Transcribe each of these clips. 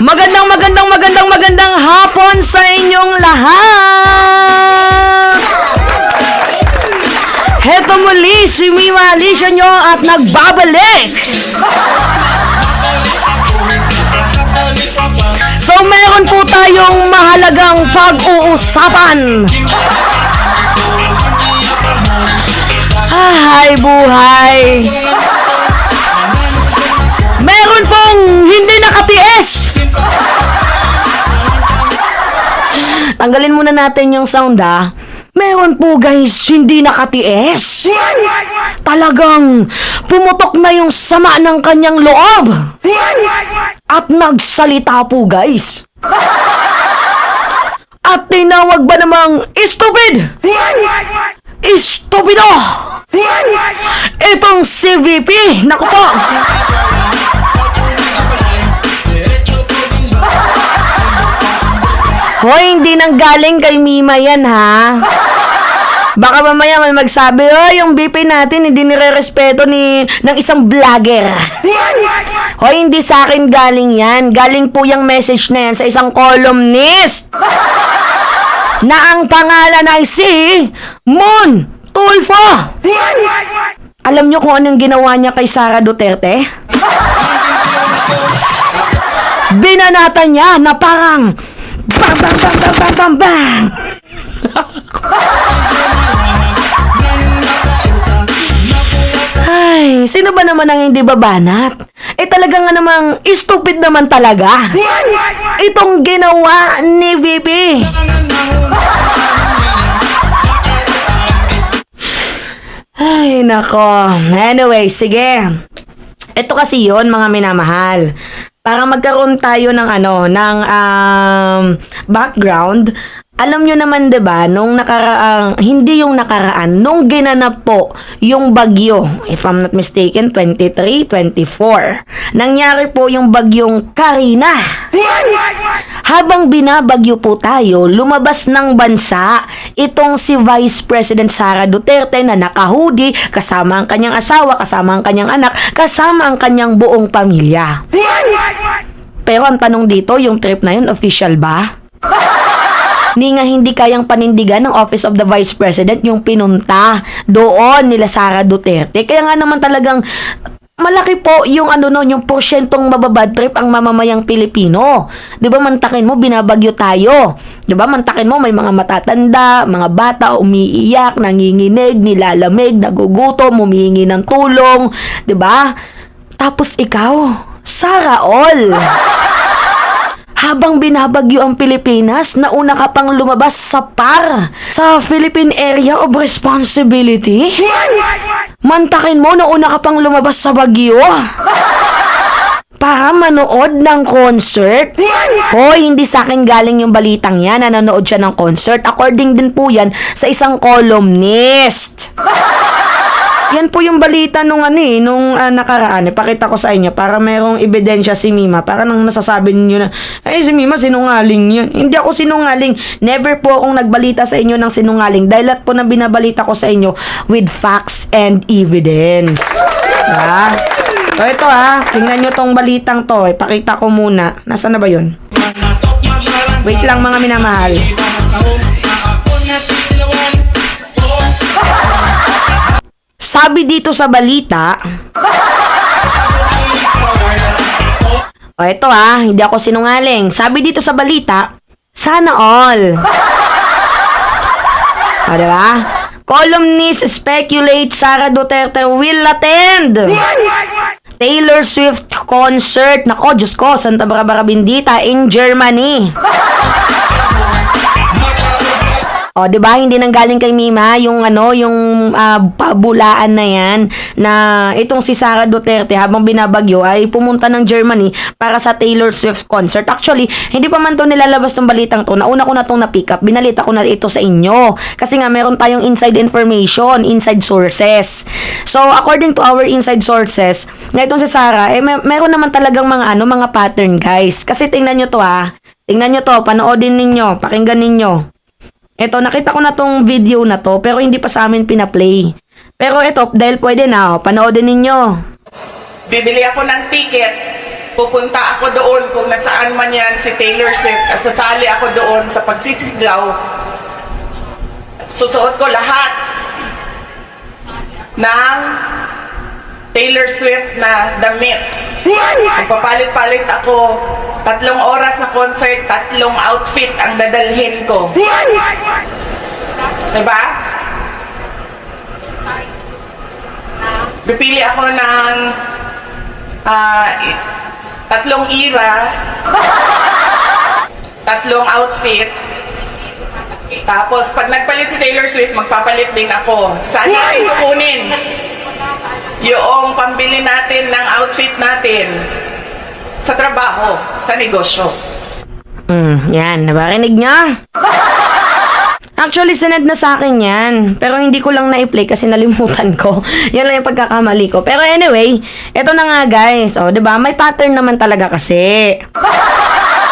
Magandang hapon sa inyong lahat! Heto muli si Mima Alicia nyo at nagbabalik! So meron po tayong mahalagang pag-uusapan. Ay, buhay! Meron pong hindi nakatiis! Tanggalin muna natin yung sound Meron po guys, hindi nakatiis. Talagang pumutok na yung sama ng kanyang loob. At nagsalita po guys. At tinawag ba namang stupid? Stupido! Itong si VP, naku po. Hoy, hindi nang galing kay Mima yan, ha? Baka mamaya may magsabi, yung BP natin hindi nire-respeto ng isang vlogger. Hoy, hindi sa akin galing yan. Galing po yung message na yan sa isang columnist na ang pangalan ay si Mon Tulfo. Alam nyo kung anong ginawa niya kay Sara Duterte? Binanata niya na parang bang, bang, bang, bang, bang, bang, bang. Ay, sino ba naman ang hindi babanat? Talaga nga namang stupid naman talaga itong ginawa ni VP. Ay, nako. Anyway, sige. Ito kasi yon mga minamahal. Para magkaroon tayo ng background, alam nyo naman 'di ba, nung hindi yung nakaraan, nung ginanap po yung bagyo, if I'm not mistaken, 23, 24. Nangyari po yung bagyong Karina. Habang binabagyo po tayo, lumabas ng bansa itong si Vice President Sara Duterte na naka-hoodie, kasama ang kanyang asawa, kasama ang kanyang anak, kasama ang kanyang buong pamilya. Pero ang tanong dito, yung trip na yun, official ba? Hindi kayang panindigan ng Office of the Vice President yung pinunta doon nila Sara Duterte. Kaya nga naman talagang malaki po yung yung porsyentong mababad trip ang mamamayang Pilipino. 'Di ba mantakin mo binabagyo tayo? 'Di ba mantakin mo may mga matatanda, mga bata umiiyak, nanginginig, nilalamig, nagugutom, humihingi ng tulong, 'di ba? Tapos ikaw, Sara all. Habang binabagyo ang Pilipinas, nauna ka pang lumabas sa PAR, sa Philippine Area of Responsibility? Mantakin mo, nauna ka pang lumabas sa bagyo para manood ng concert? Hoy, hindi sa akin galing yung balitang yan na nanood siya ng concert. According din po yan sa isang columnist. Yan po yung balita nung nakaraan. Pakita ko sa inyo para merong ebidensya si Mima. Para nang nasasabi niyo na, si Mima sinungaling yan. Hindi ako sinungaling. Never po akong nagbalita sa inyo ng sinungaling. Dahil lahat po na binabalita ko sa inyo with facts and evidence. So ito tingnan nyo tong balitang to. Pakita ko muna. Nasaan na ba yun? Wait lang mga minamahal. Sabi dito sa balita, ito hindi ako sinungaling. Sabi dito sa balita, sana all. Diba? Columnist speculate Sara Duterte will attend Taylor Swift concert. Nako, Diyos ko, Santa Barbara Bendita in Germany. Diba? Hindi nang galing kay Mima yung pabulaan na yan na itong si Sara Duterte habang binabagyo ay pumunta ng Germany para sa Taylor Swift concert. Actually, hindi pa man to nilalabas tong balitang to. Nauna ko na tong na-pick up. Binalita ko na ito sa inyo. Kasi nga meron tayong inside information, inside sources. So, according to our inside sources, na itong si Sara, meron naman talagang mga pattern, guys. Kasi tingnan nyo to Tingnan nyo to, panoodin ninyo, pakinggan ninyo. Ito, nakita ko na tong video na to, pero hindi pa sa amin pina-play. Pero ito, dahil pwede na, panoodin ninyo. Bibili ako ng ticket pupunta ako doon kung nasaan man yan si Taylor Swift at sasali ako doon sa pagsisigaw. Susuot ko lahat ng Taylor Swift na damit. Magpapalit-palit ako. 3 oras na concert, 3 outfit ang dadalhin ko. Diba? Pipili ako ng 3 era, 3 outfit. Tapos, pag nagpalit si Taylor Swift, magpapalit din ako. Saan natin kukunin yung pambili natin ng outfit natin? Sa trabaho, sa negosyo. Yan, nabarinig niya? Actually, sinend na sa akin yan. Pero hindi ko lang na-play kasi nalimutan ko. Yan lang yung pagkakamali ko. Pero anyway, eto na nga guys. O, diba? May pattern naman talaga kasi.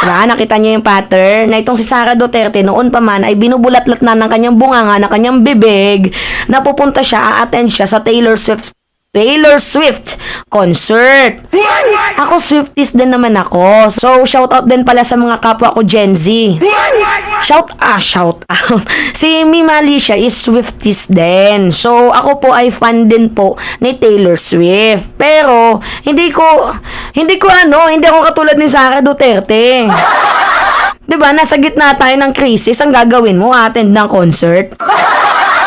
Diba? Nakita niyo yung pattern na itong si Sara Duterte noon pa man ay binubulat-lat na ng kanyang bunganga, ng kanyang bibig, na pupunta siya, a-attend siya sa Taylor Swift concert. Ako Swifties din naman ako. So, shout out din pala sa mga kapwa ko Gen Z. Shout out. Si Mima Alicia is Swifties din. So, ako po ay fan din po ni Taylor Swift. Pero, hindi ako katulad ni Sara Duterte. 'Di ba? Nasa gitna tayo ng krisis, ang gagawin mo, attend ng concert.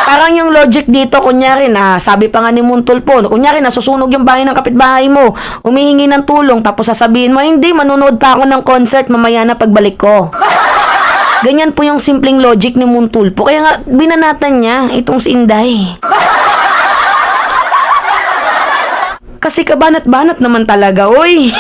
Parang yung logic dito, kunyari na, sabi pa nga ni Muntulpo, kunyari nasusunog yung bahay ng kapitbahay mo, humihingi ng tulong, tapos sasabihin mo, hindi, manunood pa ako ng concert, mamaya na pagbalik ko. Ganyan po yung simpleng logic ni Muntulpo, kaya nga, binanatan niya itong si Inday. Kasi kabanat-banat naman talaga, oy.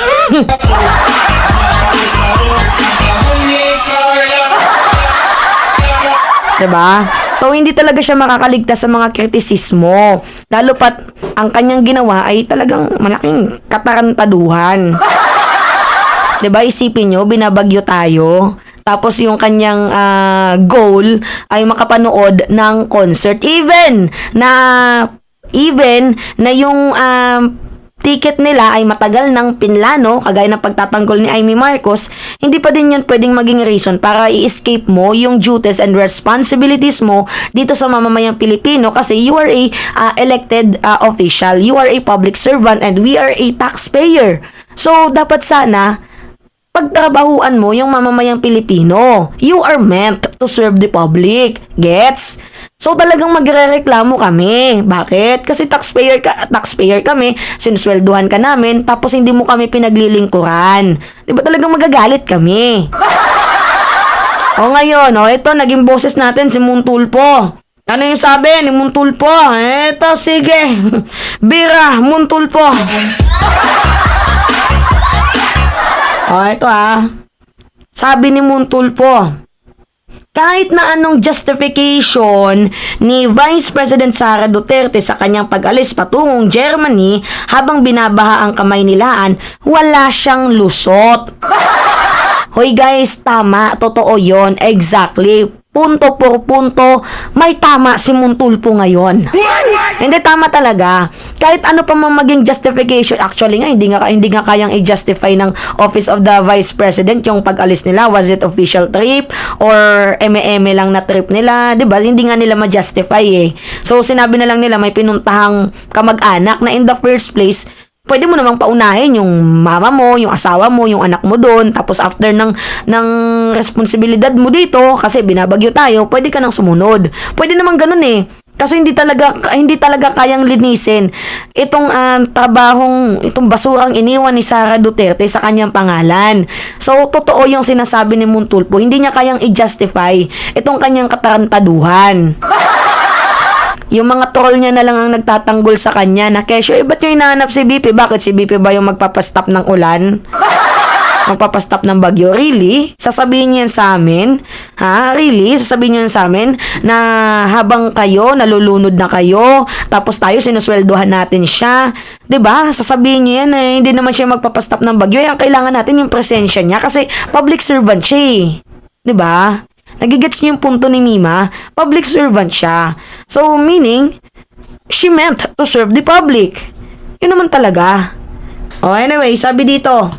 Diba? So, hindi talaga siya makakaligtas sa mga kritisismo. Lalo pat, ang kanyang ginawa ay talagang malaking katarantaduhan. Diba? Isipin nyo, binabagyo tayo. Tapos yung kanyang goal ay makapanood ng concert. Even na yung ticket nila ay matagal ng pinlano, kagaya ng pagtatanggol ni Amy Marcos, hindi pa din yun pwedeng maging reason para i-escape mo yung duties and responsibilities mo dito sa mamamayang Pilipino kasi you are a elected official, you are a public servant, and we are a taxpayer. So, dapat sana pagtrabahuan mo yung mamamayang Pilipino. You are meant to serve the public. Gets? So, talagang magrereklamo kami. Bakit? Kasi taxpayer kami, sinuswelduhan ka namin, tapos hindi mo kami pinaglilingkuran. Di ba talagang magagalit kami? O ngayon, ito, naging boses natin si Muntulpo. Ano yung sabi ni Muntulpo? Eto, sige. Bira, Muntulpo. Ito sabi ni Muntulpo, kahit na anong justification ni Vice President Sara Duterte sa kanyang pag-alis patungong Germany habang binabaha ang kamay nilaan, wala siyang lusot. Hoy guys, tama, totoo yon, exactly. Punto por punto, may tama si Muntulpo ngayon. Hindi, tama talaga. Kahit ano pa maging justification, actually nga, hindi nga kayang i-justify ng Office of the Vice President yung pag-alis nila. Was it official trip? Or eme-eme lang na trip nila? Diba? Hindi nga nila ma-justify eh. So, sinabi na lang nila may pinuntahang kamag-anak na in the first place, pwede mo namang paunahin yung mama mo, yung asawa mo, yung anak mo doon. Tapos after ng responsibilidad mo dito, kasi binabagyo tayo, pwede ka nang sumunod. Pwede namang ganun eh. Kasi hindi talaga kayang linisin itong itong basurang iniwan ni Sara Duterte sa kanyang pangalan. So, totoo yung sinasabi ni Muntulpo. Hindi niya kayang i-justify itong kanyang katarantaduhan. Yung mga troll niya na lang ang nagtatanggol sa kanya na kesyo, ba't yung hinahanap si BP? Bakit si BP ba yung magpapastop ng ulan? Magpapastop ng bagyo? Really? Sasabihin niya sa amin? Ha? Really? Sasabihin niya sa amin na habang kayo, nalulunod na kayo, tapos tayo sinusweldohan natin siya. 'Di ba? Sasabihin niya yan eh, hindi naman siya magpapastop ng bagyo. Ang kailangan natin yung presensya niya kasi public servant siya eh. 'Di ba? Nagigets niyo yung punto ni Mima? Public servant siya. So, meaning, she meant to serve the public. Yun naman talaga. Anyway, sabi dito,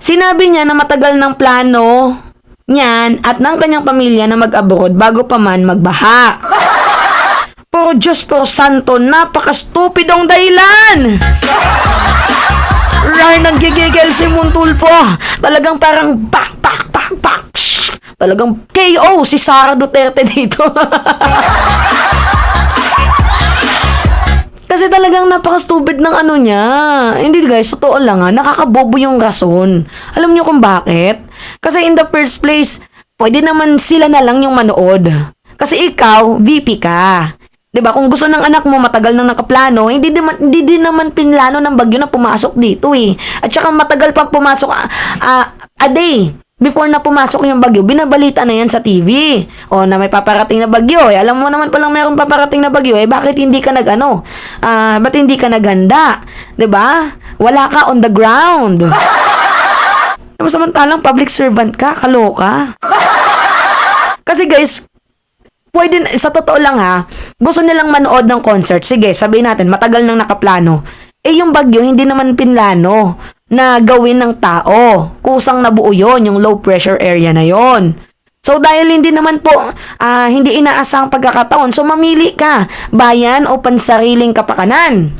Sinabi niya na matagal ng plano niyan at ng kanyang pamilya na mag-abroad bago pa man magbaha. Pero Diyos po santo, napaka-stupidong dahilan! Rar, nagigigil si Montulpo. Talagang parang pak, pak, pak, pak. Psh, talagang KO si Sara Duterte dito. Kasi talagang napaka-stupid ng ano niya. Hindi guys, totoo lang nakakabobo yung rason. Alam niyo kung bakit? Kasi in the first place, pwede naman sila na lang yung manood. Kasi ikaw, VP ka. 'Di ba? Kung gusto ng anak mo matagal nang nakaplano, hindi din naman pinlano ng bagyo na pumasok dito eh. At saka matagal pang pumasok a day before na pumasok yung bagyo, binabalita na yan sa TV. O na may paparating na bagyo. Eh, alam mo naman palang mayroong paparating na bagyo. Eh, bakit hindi ka ba't hindi ka naghanda? 'Di ba? Wala ka on the ground. Samantalang public servant ka, kaloka. Kasi guys, pwede, sa totoo lang gusto nilang manood ng concert. Sige, sabihin natin, matagal nang nakaplano. Eh, yung bagyo, hindi naman pinlano na gawin ng tao. Kusang nabuo yon, yung low pressure area na yon. So, dahil hindi naman po, hindi inaasang pagkakataon, so mamili ka, bayan o pansariling kapakanan.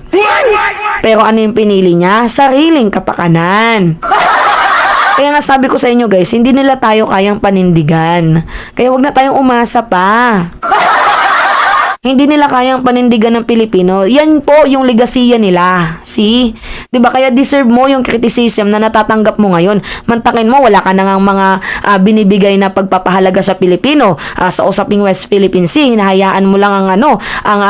Pero ano yung pinili niya? Sariling kapakanan. Kaya nga sabi ko sa inyo guys, hindi nila tayo kayang panindigan. Kaya wag na tayong umasa pa. Hindi nila kayang panindigan ng Pilipino. Yan po yung legasiya nila. See? 'Di ba? Kaya deserve mo yung criticism na natatanggap mo ngayon. Mantakin mo, wala ka na ngang mga binibigay na pagpapahalaga sa Pilipino. Sa usaping West Philippine Sea, hinahayaan mo lang ang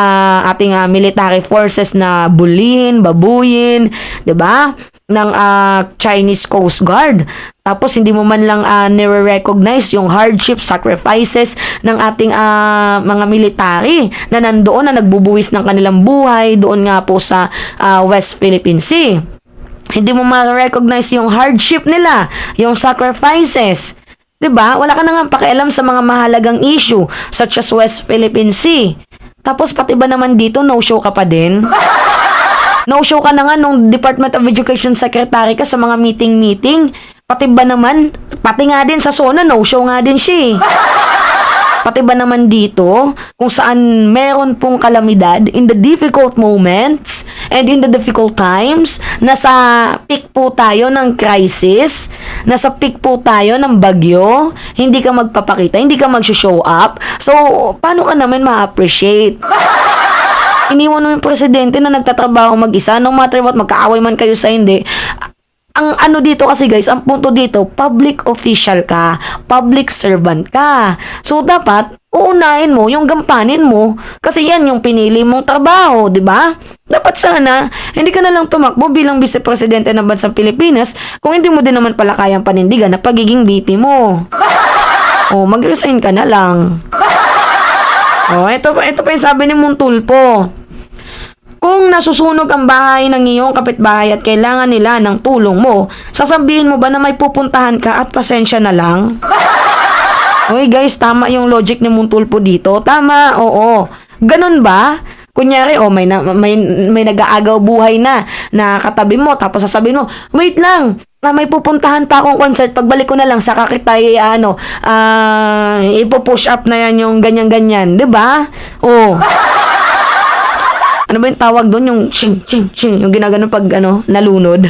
ating military forces na bulihin, babuyin, 'di ba? Ng Chinese Coast Guard. Tapos hindi mo man lang nire-recognize yung hardship, sacrifices ng ating mga military na nandoon na nagbubuwis ng kanilang buhay doon nga po sa West Philippine Sea. Hindi mo ma-recognize yung hardship nila, yung sacrifices. 'Di ba? Wala ka na nga pakialam sa mga mahalagang issue such as West Philippine Sea. Tapos pati ba naman dito no show ka pa din? No show ka na nga nung Department of Education Secretary ka sa mga meeting. Pati ba naman, pati nga din sa SONA, no show nga din siya eh. Pati ba naman dito, kung saan meron pong kalamidad in the difficult moments and in the difficult times, nasa peak po tayo ng crisis, nasa peak po tayo ng bagyo, hindi ka magpapakita, hindi ka mag-show up, so paano ka naman ma-appreciate? Iniwan mo yung presidente na nagtatrabaho mag-isa, no matter what, magkaaway man kayo sa hindi. Ang ano dito kasi guys, ang punto dito, public official ka, public servant ka. So dapat, uunahin mo, yung gampanin mo, kasi yan yung pinili mong trabaho, di ba? Dapat sana, hindi ka na lang tumakbo bilang vice-presidente ng bansang Pilipinas kung hindi mo din naman pala kayang panindigan na pagiging VP mo. O, mag-resign ka na lang. O, ito pa yung sabi ni Montulpo. Kung nasusunog ang bahay ng iyong kapitbahay at kailangan nila ng tulong mo, sasabihin mo ba na may pupuntahan ka at pasensya na lang? Uy guys, tama yung logic ni Montulpo dito. Tama, oo. Ganun ba? Kunyari, may nag-aagaw buhay na katabi mo, tapos sasabihin mo, wait lang, may pupuntahan pa akong concert, pagbalik ko na lang, saka kita ipo-push up na yan yung ganyan-ganyan. Diba? Oo. Ano ba yung tawag doon? Yung ching, ching, ching. Yung ginagano pag nalunod.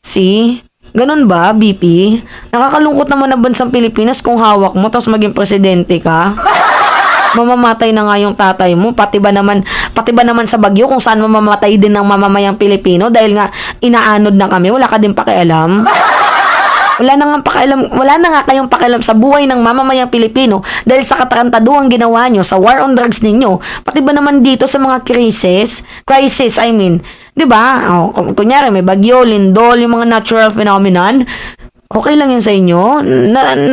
See? Ganun ba, BP? Nakakalungkot naman na bansang Pilipinas kung hawak mo tapos maging presidente ka. Mamamatay na nga yung tatay mo. Pati ba naman sa bagyo kung saan mamamatay din ng mamamayang Pilipino dahil nga inaanod na kami. Wala ka din pakialam. Wala na nga kayong pakialam sa buhay ng mamamayang Pilipino dahil sa katarantaduhang ginawa nyo sa war on drugs ninyo. Pati ba naman dito sa mga crisis, I mean, 'di ba? Kunyari may bagyo, lindol, yung mga natural phenomenon. Okay lang yan sa inyo?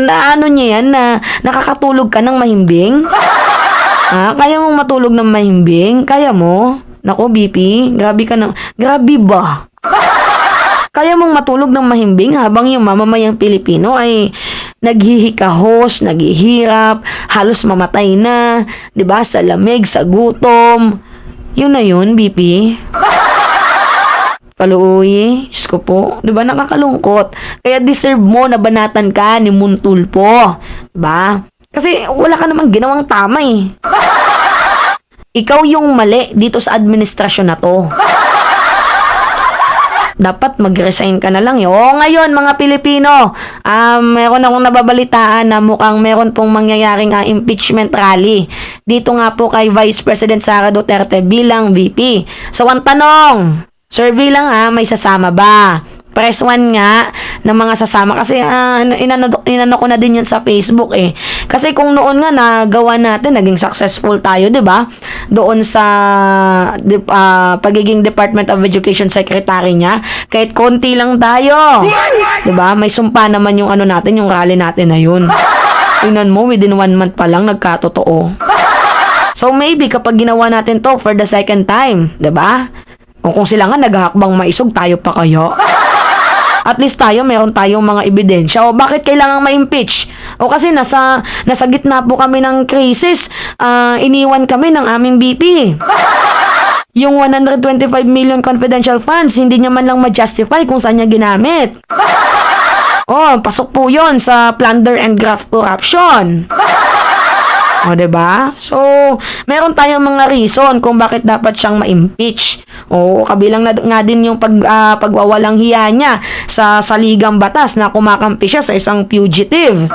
Ano niya yan na nakakatulog ka ng mahimbing? Kaya mong matulog ng mahimbing? Kaya mo? Nako, BP, grabe ka na. Grabe ba? Kaya mong matulog ng mahimbing habang yung mamamayang Pilipino ay naghihikahos, naghihirap, halos mamatay na, 'di ba? Sa lamig, sa gutom. Yun na yun, BP. Kaluoy, Diyos ko po. Di ba nakakalungkot? Kaya deserve mo na banatan ka ni Muntulpo. Di ba? Kasi wala ka namang ginawang tama eh. Ikaw yung mali dito sa administrasyon na to. Dapat mag-resign ka na lang eh. O ngayon mga Pilipino, meron akong nababalitaan na mukhang meron pong mangyayaring impeachment rally. Dito nga po kay Vice President Sara Duterte bilang VP. So ang tanong, survey lang may sasama ba? Press 1 nga ng mga sasama kasi inano ko na din yun sa Facebook eh. Kasi kung noon nga nagawa natin, naging successful tayo, 'di ba? Doon sa pagiging Department of Education Secretary niya, kahit konti lang tayo. 'Di ba? May sumpa naman yung natin, yung rally natin na yun. Tingnan mo, within 1 month pa lang nagkatotoo. So maybe kapag ginawa natin to for the second time, 'di ba? O kung sila nga naghahakbang maisog, tayo pa kayo. At least meron tayong mga ebidensya. O bakit kailangang ma-impeach? O kasi nasa gitna po kami ng crisis, iniwan kami ng aming BP. Yung 125 million confidential funds, hindi niya man lang ma-justify kung saan niya ginamit. Pasok po yon sa plunder and graft corruption. O, diba? So, meron tayong mga reason kung bakit dapat siyang ma-impeach. O, kabilang na nga din yung pagwawalang hiya niya sa saligang batas na kumakampi siya sa isang fugitive.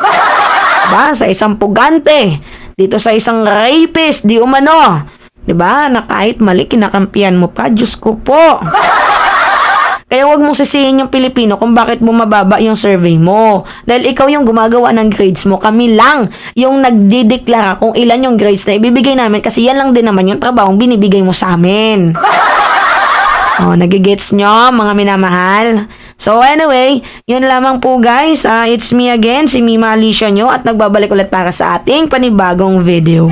Diba? Sa isang pugante. Dito sa isang rapist, di umano. Diba? Na kahit mali, kinakampihan mo pa. Diyos ko po. Kaya wag mong sisihin yung Pilipino kung bakit bumababa yung survey mo. Dahil ikaw yung gumagawa ng grades mo. Kami lang yung nagdideklara kung ilan yung grades na ibibigay namin kasi yan lang din naman yung trabahong binibigay mo sa amin. Nagigets nyo, mga minamahal? So anyway, yun lamang po guys. It's me again, si Mima Alicia nyo at nagbabalik ulit para sa ating panibagong video.